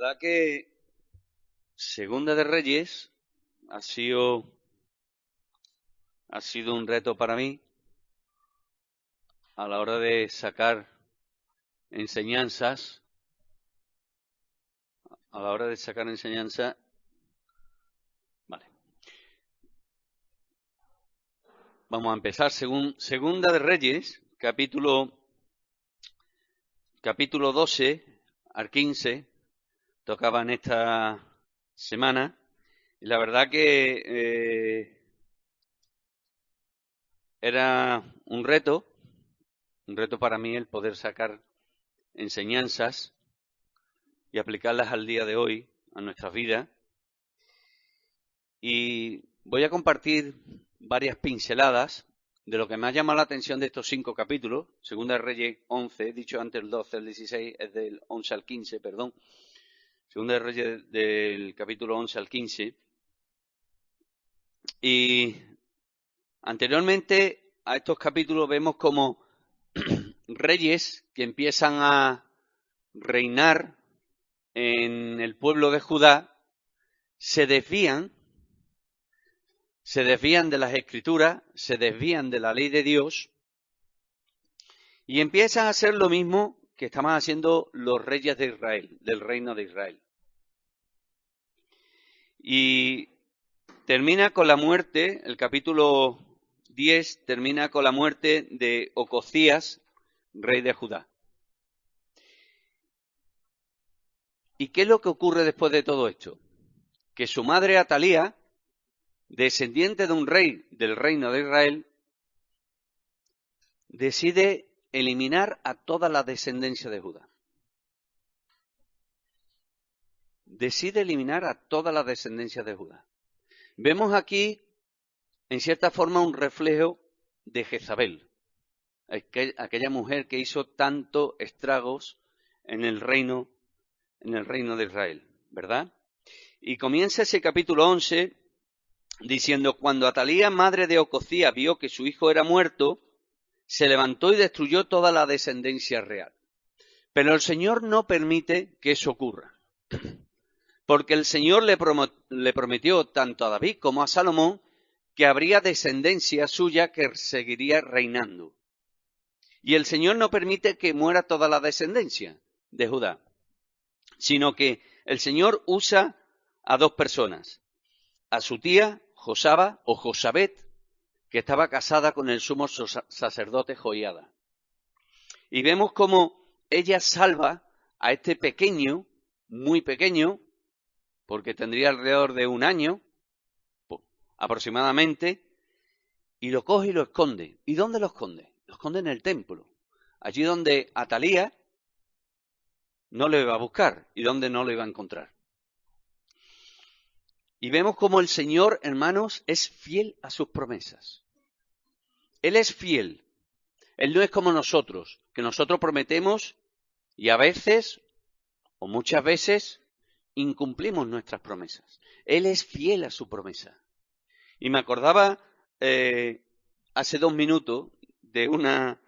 verdad que Segunda de Reyes ha sido un reto para mí a la hora de sacar enseñanzas. Vale. Vamos a empezar. Segunda de Reyes, capítulo 12 al 15, tocaba en esta semana. Y la verdad que era un reto para mí el poder sacar enseñanzas y aplicarlas al día de hoy, a nuestras vidas. Y voy a compartir varias pinceladas de lo que me ha llamado la atención de estos 5 capítulos. Segunda de Reyes 11, he dicho antes el 12, el 16, es del 11 al 15, perdón. Segunda de Reyes del capítulo 11 al 15. Y anteriormente a estos capítulos vemos como reyes que empiezan a reinar en el pueblo de Judá se desvían de las Escrituras, se desvían de la ley de Dios y empiezan a hacer lo mismo que estaban haciendo los reyes de Israel, del reino de Israel. Y termina con la muerte, el capítulo 10 termina con la muerte de Ocosías, rey de Judá. ¿Y qué es lo que ocurre después de todo esto? Que su madre Atalía, descendiente de un rey del reino de Israel, decide eliminar a toda la descendencia de Judá. Decide eliminar a toda la descendencia de Judá. Vemos aquí, en cierta forma, un reflejo de Jezabel, aquella mujer que hizo tanto estragos en el reino de Israel, ¿verdad? Y comienza ese capítulo 11 diciendo: cuando Atalía, madre de Ocosías, vio que su hijo era muerto, se levantó y destruyó toda la descendencia real. Pero el Señor no permite que eso ocurra, porque el Señor le prometió tanto a David como a Salomón que habría descendencia suya que seguiría reinando. Y el Señor no permite que muera toda la descendencia de Judá, sino que el Señor usa a 2 personas, a su tía Josaba o Josabet, que estaba casada con el sumo sacerdote Joiada. Y vemos cómo ella salva a este pequeño, muy pequeño, porque tendría alrededor de 1 año, aproximadamente, y lo coge y lo esconde. ¿Y dónde lo esconde? Lo esconde en el templo, allí donde Atalía no lo iba a buscar y donde no lo iba a encontrar. Y vemos cómo el Señor, hermanos, es fiel a sus promesas. Él es fiel. Él no es como nosotros, que nosotros prometemos y a veces, o muchas veces, incumplimos nuestras promesas. Él es fiel a su promesa. Y me acordaba hace 2 minutos de una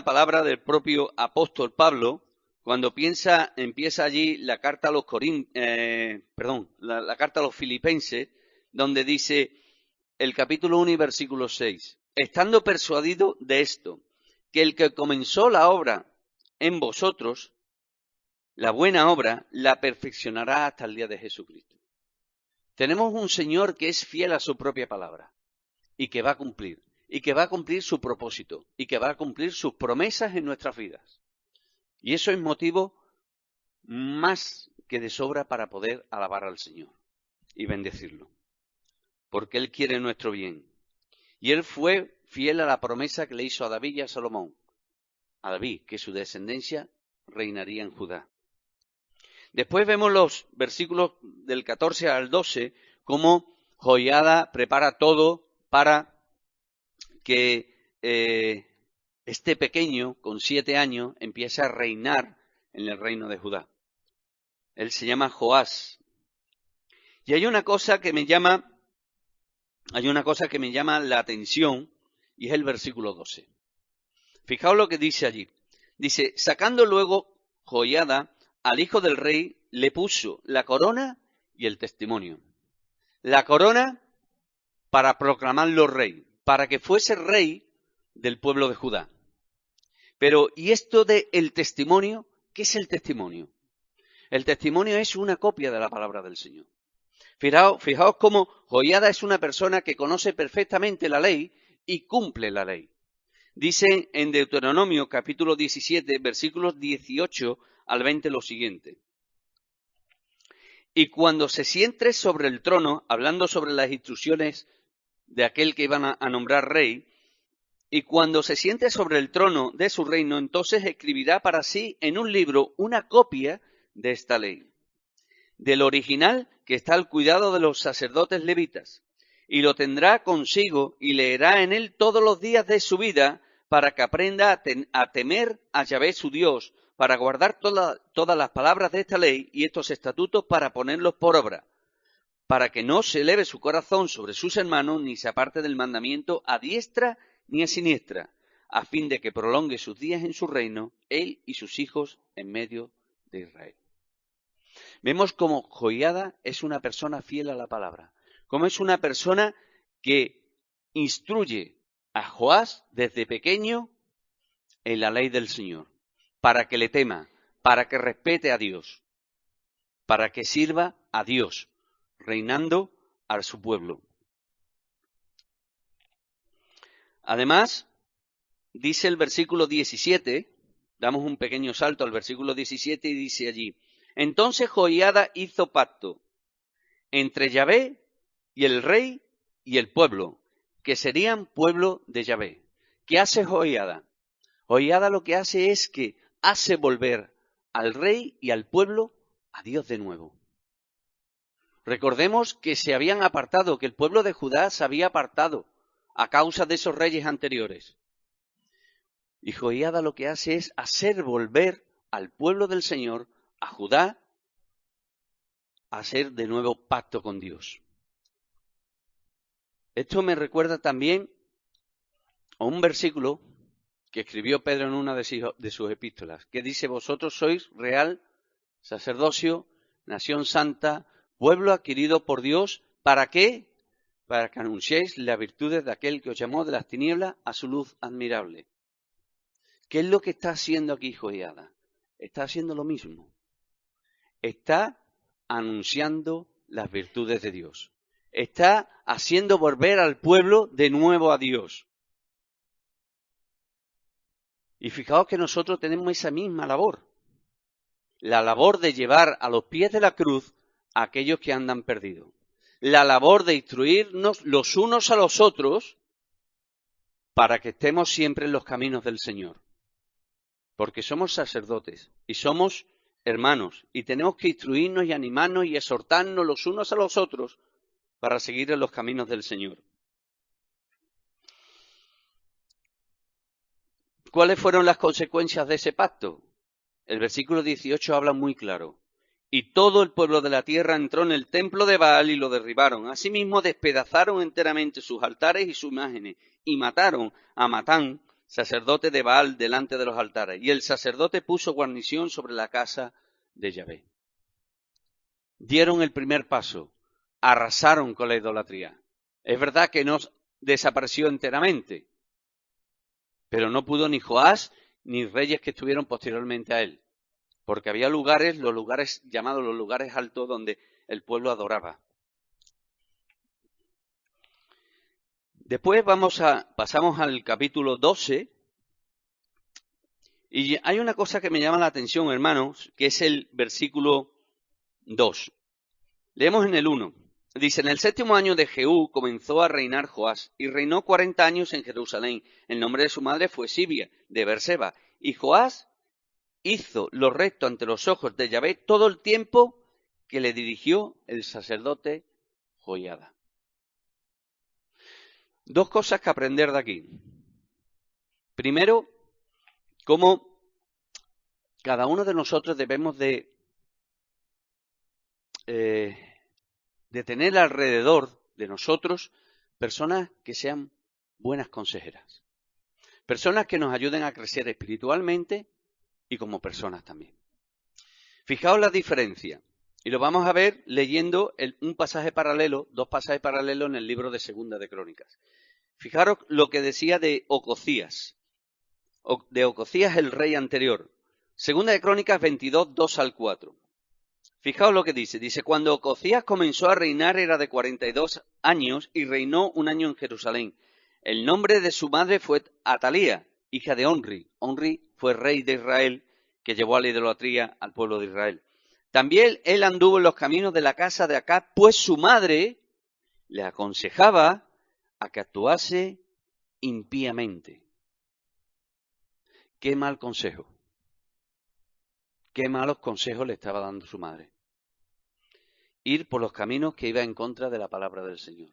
palabra del propio apóstol Pablo, cuando empieza allí la carta a los la carta a los Filipenses, donde dice el capítulo 1 y versículo 6, estando persuadido de esto, que el que comenzó la obra en vosotros, la buena obra, la perfeccionará hasta el día de Jesucristo. Tenemos un Señor que es fiel a su propia palabra y que va a cumplir su propósito y que va a cumplir sus promesas en nuestras vidas. Y eso es motivo más que de sobra para poder alabar al Señor y bendecirlo, porque Él quiere nuestro bien. Y Él fue fiel a la promesa que le hizo a David y a Salomón. A David, que su descendencia reinaría en Judá. Después vemos los versículos del 14 al 12, cómo Joiada prepara todo para que este pequeño, con 7 años, empiece a reinar en el reino de Judá. Él se llama Joás. Y hay una cosa que me llama la atención, y es el versículo 12. Fijaos lo que dice allí. Dice: sacando luego Joiada al hijo del rey, le puso la corona y el testimonio. La corona para proclamarlo rey, para que fuese rey del pueblo de Judá. Pero, ¿y esto del testimonio? ¿Qué es el testimonio? El testimonio es una copia de la palabra del Señor. Fijaos cómo Joiada es una persona que conoce perfectamente la ley y cumple la ley. Dice en Deuteronomio capítulo 17, versículos 18 al 20 lo siguiente. Y cuando se siente sobre el trono, hablando sobre las instrucciones de aquel que iban a nombrar rey, y cuando se siente sobre el trono de su reino, entonces escribirá para sí en un libro una copia de esta ley, del original que está al cuidado de los sacerdotes levitas, y lo tendrá consigo y leerá en él todos los días de su vida para que aprenda a temer a Yahvé su Dios, para guardar todas las palabras de esta ley y estos estatutos para ponerlos por obra, para que no se eleve su corazón sobre sus hermanos ni se aparte del mandamiento a diestra ni a siniestra, a fin de que prolongue sus días en su reino, él y sus hijos en medio de Israel. Vemos como Joiada es una persona fiel a la palabra, como es una persona que instruye a Joás desde pequeño en la ley del Señor, para que le tema, para que respete a Dios, para que sirva a Dios, reinando a su pueblo. Además, dice el versículo 17, damos un pequeño salto al versículo 17 y dice allí, entonces Joiada hizo pacto entre Yahvé y el rey y el pueblo, que serían pueblo de Yahvé. ¿Qué hace Joiada? Joiada lo que hace es que hace volver al rey y al pueblo a Dios de nuevo. Recordemos que se habían apartado, que el pueblo de Judá se había apartado a causa de esos reyes anteriores. Y Joiada lo que hace es hacer volver al pueblo del Señor, a Judá, a hacer de nuevo pacto con Dios. Esto me recuerda también a un versículo que escribió Pedro en una de sus epístolas, que dice, vosotros sois real sacerdocio, nación santa, pueblo adquirido por Dios, ¿para qué? Para que anunciéis las virtudes de aquel que os llamó de las tinieblas a su luz admirable. ¿Qué es lo que está haciendo aquí Joiada? Está haciendo lo mismo. Está anunciando las virtudes de Dios. Está haciendo volver al pueblo de nuevo a Dios. Y fijaos que nosotros tenemos esa misma labor. La labor de llevar a los pies de la cruz a aquellos que andan perdidos. La labor de instruirnos los unos a los otros para que estemos siempre en los caminos del Señor. Porque somos sacerdotes y somos hermanos y tenemos que instruirnos y animarnos y exhortarnos los unos a los otros para seguir en los caminos del Señor. ¿Cuáles fueron las consecuencias de ese pacto? El versículo 18 habla muy claro. Y todo el pueblo de la tierra entró en el templo de Baal y lo derribaron. Asimismo despedazaron enteramente sus altares y sus imágenes y mataron a Matán, sacerdote de Baal, delante de los altares. Y el sacerdote puso guarnición sobre la casa de Yahvé. Dieron el primer paso. Arrasaron con la idolatría. Es verdad que no desapareció enteramente, pero no pudo ni Joás ni reyes que estuvieron posteriormente a él, porque había lugares, los lugares llamados los lugares altos, donde el pueblo adoraba. Después pasamos al capítulo 12, y hay una cosa que me llama la atención, hermanos, que es el versículo 2. Leemos en el 1. Dice, en el 7º año de Jehú comenzó a reinar Joás, y reinó 40 años en Jerusalén. El nombre de su madre fue Sibia, de Berseba. Y Joás hizo lo recto ante los ojos de Yahvé todo el tiempo que le dirigió el sacerdote Joiada. Dos cosas que aprender de aquí. Primero, cómo cada uno de nosotros debemos de tener alrededor de nosotros personas que sean buenas consejeras. Personas que nos ayuden a crecer espiritualmente y como personas también. Fijaos la diferencia. Y lo vamos a ver leyendo un pasaje paralelo, dos pasajes paralelos en el libro de Segunda de Crónicas. Fijaros lo que decía de Ococías. De Ococías, el rey anterior. Segunda de Crónicas 22, 2 al 4. Fijaos lo que dice. Dice, cuando Ococías comenzó a reinar era de 42 años y reinó un año en Jerusalén. El nombre de su madre fue Atalía, hija de Omri. Omri fue rey de Israel que llevó a la idolatría al pueblo de Israel. También él anduvo en los caminos de la casa de Acab, pues su madre le aconsejaba a que actuase impíamente. Qué mal consejo. Qué malos consejos le estaba dando su madre. Ir por los caminos que iba en contra de la palabra del Señor.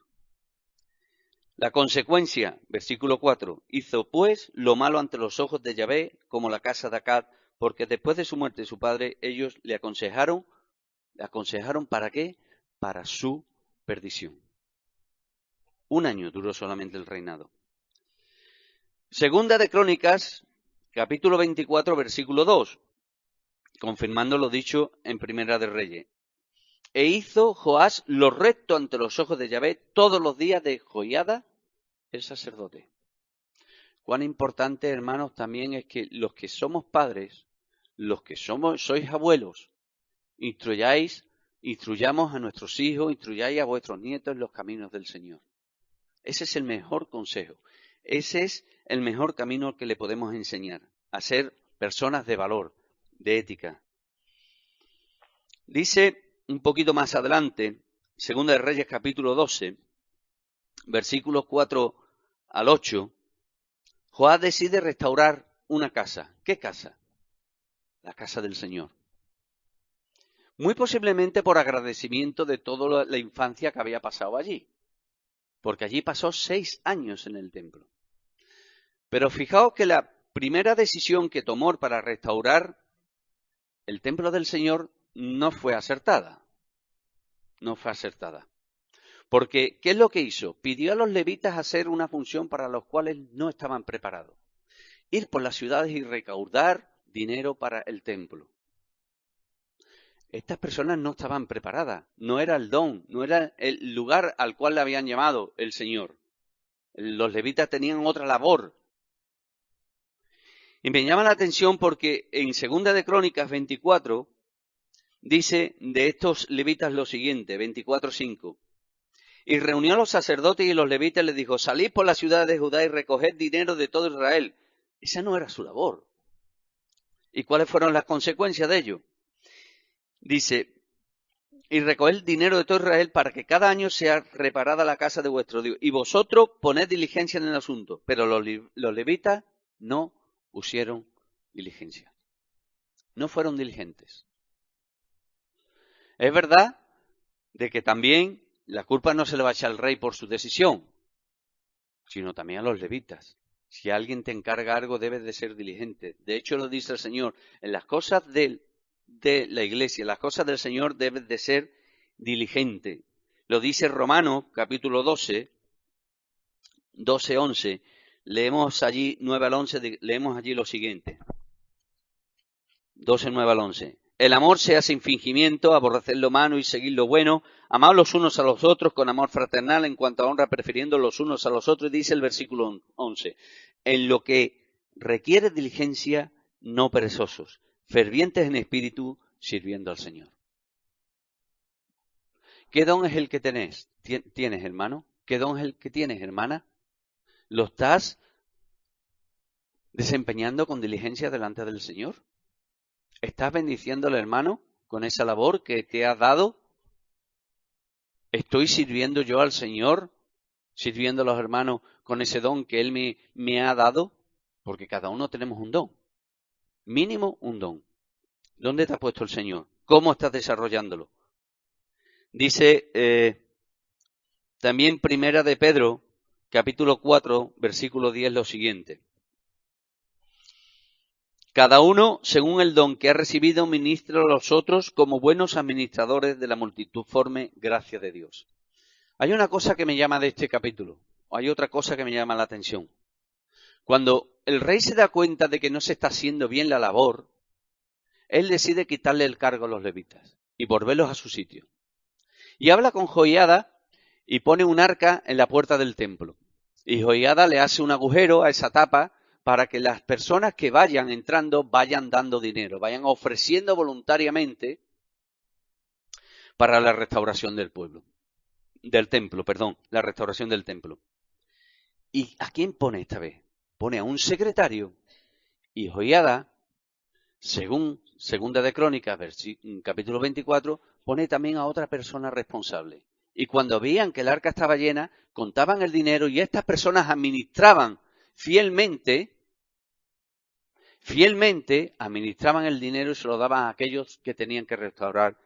La consecuencia, versículo 4, hizo pues lo malo ante los ojos de Yahvé, como la casa de Acab, porque después de su muerte su padre, ellos le aconsejaron ¿para qué? Para su perdición. Un año duró solamente el reinado. Segunda de Crónicas, capítulo 24, versículo 2, confirmando lo dicho en Primera de Reyes. E hizo Joás lo recto ante los ojos de Yahvé todos los días de Joiada, el sacerdote. Cuán importante, hermanos, también es que los que somos padres, los que sois abuelos, instruyamos a nuestros hijos, instruyáis a vuestros nietos en los caminos del Señor. Ese es el mejor consejo. Ese es el mejor camino que le podemos enseñar, a ser personas de valor, de ética. Dice un poquito más adelante, Segunda de Reyes capítulo 12, versículos 4 al 8, Joás decide restaurar una casa. ¿Qué casa? La casa del Señor. Muy posiblemente por agradecimiento de toda la infancia que había pasado allí, porque allí pasó 6 años en el templo. Pero fijaos que la primera decisión que tomó para restaurar el templo del Señor no fue acertada. No fue acertada. Porque, ¿qué es lo que hizo? Pidió a los levitas hacer una función para los cuales no estaban preparados. Ir por las ciudades y recaudar dinero para el templo. Estas personas no estaban preparadas. No era el don, no era el lugar al cual le habían llamado el Señor. Los levitas tenían otra labor. Y me llama la atención porque en Segunda de Crónicas 24 dice de estos levitas lo siguiente, 24:5. Y reunió a los sacerdotes y los levitas y les dijo, salid por la ciudad de Judá y recoged dinero de todo Israel. Esa no era su labor. ¿Y cuáles fueron las consecuencias de ello? Dice, y recoged dinero de todo Israel para que cada año sea reparada la casa de vuestro Dios. Y vosotros poned diligencia en el asunto. Pero los levitas no pusieron diligencia. No fueron diligentes. Es verdad de que también la culpa no se le va a echar al rey por su decisión, sino también a los levitas. Si alguien te encarga algo, debes de ser diligente. De hecho, lo dice el Señor, en las cosas de la iglesia, en las cosas del Señor debes de ser diligente. Lo dice Romanos, capítulo 12, 11. Leemos allí 9 al 11, leemos allí lo siguiente. 12, 9 al 11. El amor sea sin fingimiento, aborreced lo malo y seguid lo bueno, amad los unos a los otros con amor fraternal en cuanto a honra, prefiriendo los unos a los otros, dice el versículo 11. En lo que requiere diligencia, no perezosos, fervientes en espíritu, sirviendo al Señor. ¿Qué don es el que tienes, hermano? ¿Qué don es el que tienes, hermana? ¿Lo estás desempeñando con diligencia delante del Señor? ¿Estás bendiciendo al hermano con esa labor que te ha dado? ¿Estoy sirviendo yo al Señor, sirviendo a los hermanos con ese don que Él me ha dado? Porque cada uno tenemos un don, mínimo un don. ¿Dónde te ha puesto el Señor? ¿Cómo estás desarrollándolo? Dice también Primera de Pedro, capítulo 4, versículo 10, lo siguiente. Cada uno, según el don que ha recibido, ministra a los otros como buenos administradores de la multitudiforme gracia de Dios. Hay una cosa que me llama de este capítulo, o hay otra cosa que me llama la atención. Cuando el rey se da cuenta de que no se está haciendo bien la labor, él decide quitarle el cargo a los levitas y volverlos a su sitio. Y habla con Joiada y pone un arca en la puerta del templo. Y Joiada le hace un agujero a esa tapa para que las personas que vayan entrando vayan dando dinero, vayan ofreciendo voluntariamente para la restauración del templo, la restauración del templo. ¿Y a quién pone esta vez? Pone a un secretario y Joiada, según Segunda de Crónicas, capítulo 24, pone también a otra persona responsable. Y cuando veían que el arca estaba llena, contaban el dinero y estas personas administraban fielmente administraban el dinero y se lo daban a aquellos que tenían que restaurar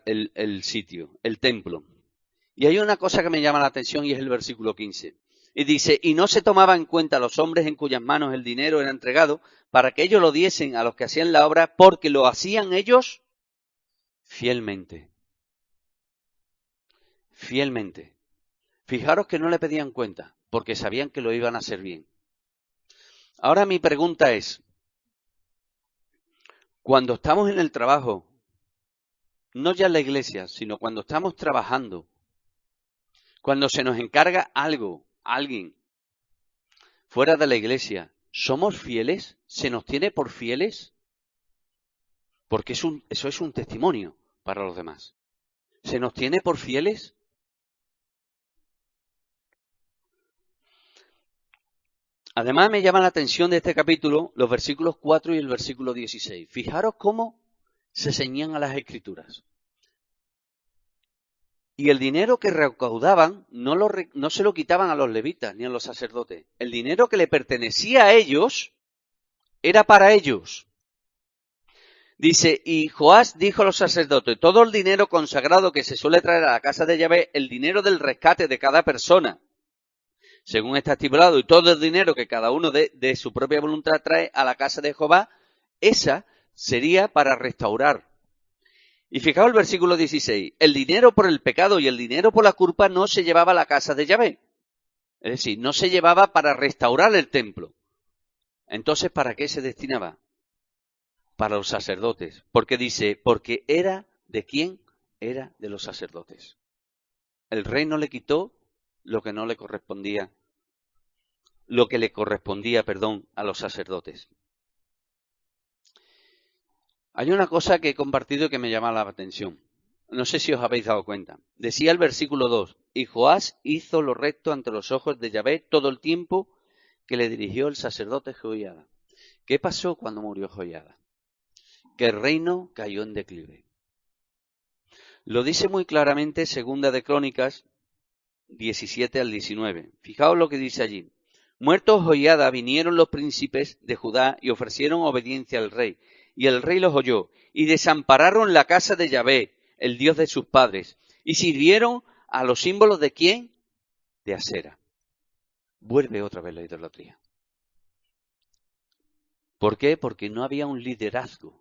el sitio, el templo. Y hay una cosa que me llama la atención y es el versículo 15. Y dice, y no se tomaba en cuenta los hombres en cuyas manos el dinero era entregado para que ellos lo diesen a los que hacían la obra, porque lo hacían ellos fielmente. Fielmente. Fijaros que no le pedían cuenta, porque sabían que lo iban a hacer bien. Ahora mi pregunta es, cuando estamos en el trabajo, no ya en la iglesia, sino cuando estamos trabajando, cuando se nos encarga alguien, fuera de la iglesia, ¿somos fieles? ¿Se nos tiene por fieles? Porque eso es un testimonio para los demás. ¿Se nos tiene por fieles? Además me llama la atención de este capítulo los versículos 4 y el versículo 16. Fijaros cómo se ceñían a las Escrituras. Y el dinero que recaudaban no se lo quitaban a los levitas ni a los sacerdotes. El dinero que le pertenecía a ellos era para ellos. Dice, y Joás dijo a los sacerdotes, todo el dinero consagrado que se suele traer a la casa de Yahvé, el dinero del rescate de cada persona, según está estipulado, y todo el dinero que cada uno de su propia voluntad trae a la casa de Jehová, esa sería para restaurar. Y fijaos el versículo 16, el dinero por el pecado y el dinero por la culpa no se llevaba a la casa de Yahvé. Es decir, no se llevaba para restaurar el templo. Entonces, ¿para qué se destinaba? Para los sacerdotes. Porque dice, porque era ¿de quién? Era de los sacerdotes. El rey no le quitó lo que no le correspondía, a los sacerdotes. Hay una cosa que he compartido y que me llama la atención. No sé si os habéis dado cuenta. Decía el versículo 2, y Joás hizo lo recto ante los ojos de Yahvé todo el tiempo que le dirigió el sacerdote Joiada. ¿Qué pasó cuando murió Joiada? Que el reino cayó en declive. Lo dice muy claramente Segunda de Crónicas 17 al 19. Fijaos lo que dice allí. Muerto Joiada, vinieron los príncipes de Judá y ofrecieron obediencia al rey. Y el rey los oyó, y desampararon la casa de Yahvé, el Dios de sus padres, y sirvieron a los símbolos de ¿quién? De Asera. Vuelve otra vez la idolatría. ¿Por qué? Porque no había un liderazgo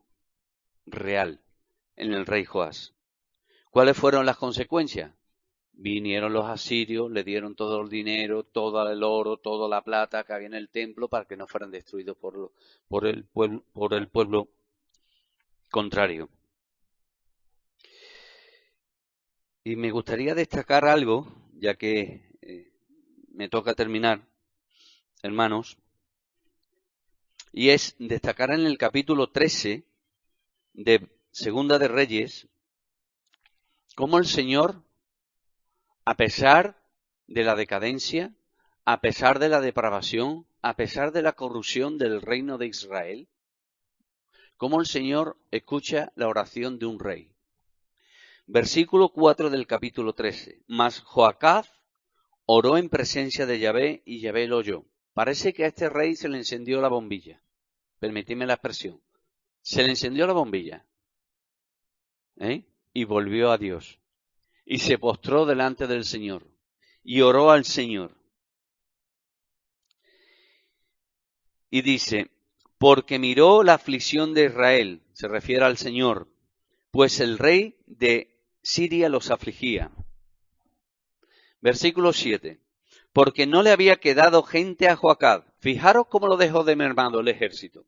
real en el rey Joás. ¿Cuáles fueron las consecuencias? Vinieron los asirios, le dieron todo el dinero, todo el oro, toda la plata que había en el templo para que no fueran destruidos por el pueblo contrario. Y me gustaría destacar algo, ya que me toca terminar, hermanos, y es destacar en el capítulo 13 de Segunda de Reyes cómo el Señor, a pesar de la decadencia, a pesar de la depravación, a pesar de la corrupción del reino de Israel, cómo el Señor escucha la oración de un rey. Versículo 4 del capítulo 13. Mas Joacaz oró en presencia de Yahvé y Yahvé lo oyó. Parece que a este rey se le encendió la bombilla. Permitidme la expresión. Se le encendió la bombilla. Y volvió a Dios. Y se postró delante del Señor. Y oró al Señor. Y dice, porque miró la aflicción de Israel, se refiere al Señor, pues el rey de Siria los afligía. Versículo 7. porque no le había quedado gente a Joacad. Fijaros cómo lo dejó de mermado el ejército.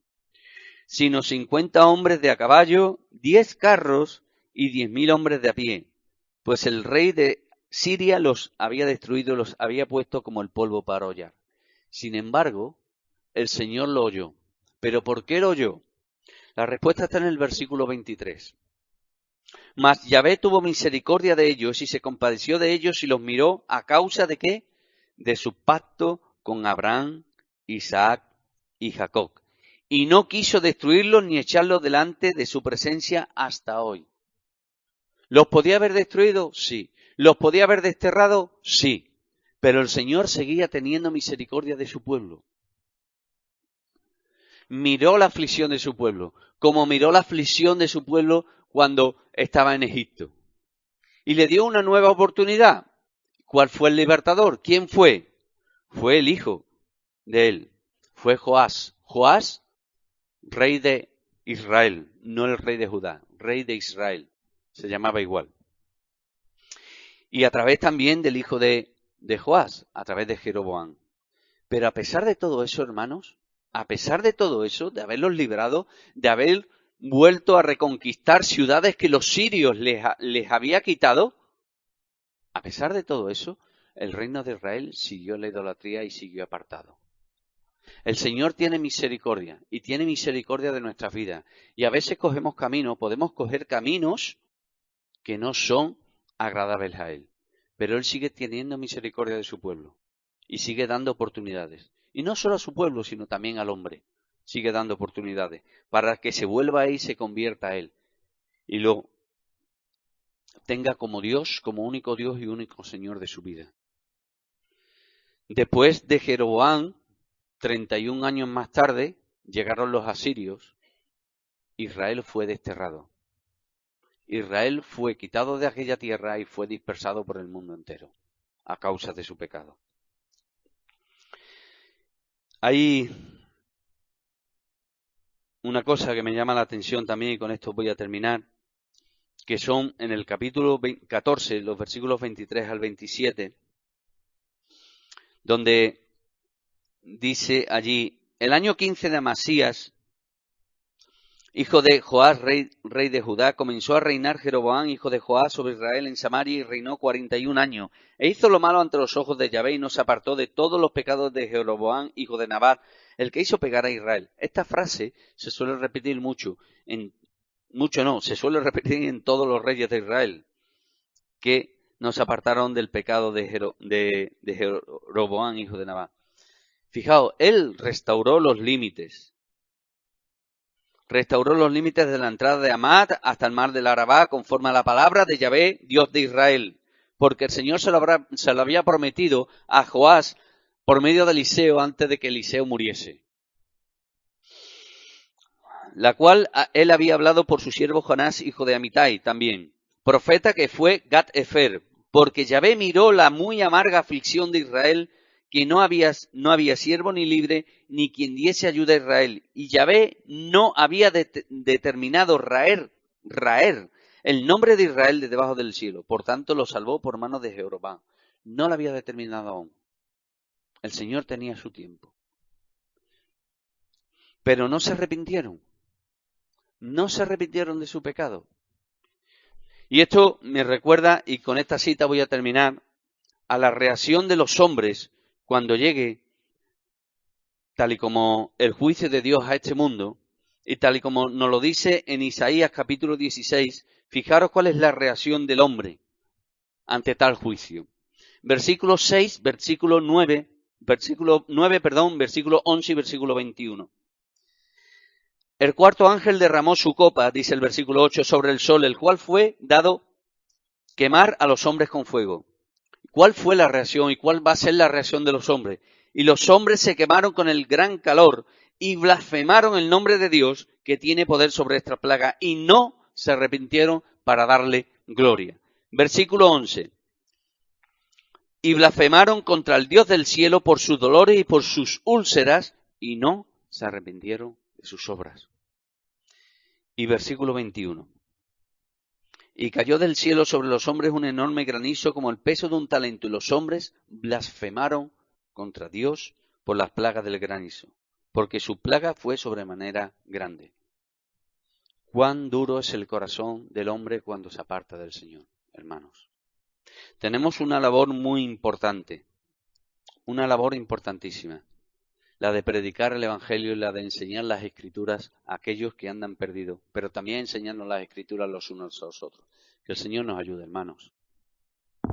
Sino 50 hombres de a caballo, 10 carros y 10.000 hombres de a pie. Pues el rey de Siria los había destruido, los había puesto como el polvo para hollar. Sin embargo, el Señor lo oyó. ¿Pero por qué lo oyó? La respuesta está en el versículo 23. Mas Yahvé tuvo misericordia de ellos y se compadeció de ellos y los miró a causa de ¿qué? De su pacto con Abraham, Isaac y Jacob. Y no quiso destruirlos ni echarlos delante de su presencia hasta hoy. ¿Los podía haber destruido? Sí. ¿Los podía haber desterrado? Sí. Pero el Señor seguía teniendo misericordia de su pueblo. Miró la aflicción de su pueblo, como miró la aflicción de su pueblo cuando estaba en Egipto. Y le dio una nueva oportunidad. ¿Cuál fue el libertador? ¿Quién fue? Fue el hijo de él. Fue Joás. Joás, rey de Israel, no el rey de Judá, rey de Israel. Se llamaba igual. Y a través también del hijo de Joás, a través de Jeroboam. Pero a pesar de todo eso, hermanos, a pesar de todo eso, de haberlos librado, de haber vuelto a reconquistar ciudades que los sirios les había quitado, a pesar de todo eso, el reino de Israel siguió la idolatría y siguió apartado. El Señor tiene misericordia y tiene misericordia de nuestras vidas. Y a veces cogemos caminos, podemos coger caminos que no son agradables a Él. Pero Él sigue teniendo misericordia de su pueblo y sigue dando oportunidades. Y no solo a su pueblo, sino también al hombre. Sigue dando oportunidades para que se vuelva a Él y se convierta a Él. Y lo tenga como Dios, como único Dios y único Señor de su vida. Después de Jeroboam, 31 años más tarde, llegaron los asirios. Israel fue desterrado. Israel fue quitado de aquella tierra y fue dispersado por el mundo entero a causa de su pecado. Hay una cosa que me llama la atención también, y con esto voy a terminar, que son en el capítulo 14, los versículos 23 al 27, donde dice allí: el año 15 de Amasías, hijo de Joás, rey de Judá, comenzó a reinar Jeroboam, hijo de Joás, sobre Israel en Samaria, y reinó 41 años. E hizo lo malo ante los ojos de Yahvé, y no se apartó de todos los pecados de Jeroboam, hijo de Nabat, el que hizo pecar a Israel. Esta frase se suele repetir se suele repetir en todos los reyes de Israel, que no se apartaron del pecado de Jeroboam, hijo de Nabat. Fijaos, él restauró los límites. Restauró los límites de la entrada de Hamat hasta el mar del Arabá, conforme a la palabra de Yahvé, Dios de Israel. Porque el Señor se lo había prometido a Joás por medio de Eliseo antes de que Eliseo muriese. La cual él había hablado por su siervo Jonás, hijo de Amitai, también, profeta que fue Gat-Efer. Porque Yahvé miró la muy amarga aflicción de Israel, que no había siervo ni libre, ni quien diese ayuda a Israel. Y Yahvé no había determinado raer el nombre de Israel de debajo del cielo. Por tanto, lo salvó por mano de Jeroboam. No lo había determinado aún. El Señor tenía su tiempo. Pero no se arrepintieron. No se arrepintieron de su pecado. Y esto me recuerda, y con esta cita voy a terminar, a la reacción de los hombres cuando llegue, tal y como el juicio de Dios a este mundo, y tal y como nos lo dice en Isaías capítulo 16, fijaros cuál es la reacción del hombre ante tal juicio. Versículo 6, versículo 11 y versículo 21. El cuarto ángel derramó su copa, dice el versículo 8, sobre el sol, el cual fue dado quemar a los hombres con fuego. ¿Cuál fue la reacción y cuál va a ser la reacción de los hombres? Y los hombres se quemaron con el gran calor y blasfemaron el nombre de Dios, que tiene poder sobre esta plaga, y no se arrepintieron para darle gloria. Versículo 11. Y blasfemaron contra el Dios del cielo por sus dolores y por sus úlceras, y no se arrepintieron de sus obras. Y versículo 21. Y cayó del cielo sobre los hombres un enorme granizo como el peso de un talento, y los hombres blasfemaron contra Dios por las plagas del granizo, porque su plaga fue sobremanera grande. Cuán duro es el corazón del hombre cuando se aparta del Señor, hermanos. Tenemos una labor muy importante, una labor importantísima, la de predicar el Evangelio y la de enseñar las Escrituras a aquellos que andan perdidos, pero también enseñarnos las Escrituras los unos a los otros. Que el Señor nos ayude, hermanos.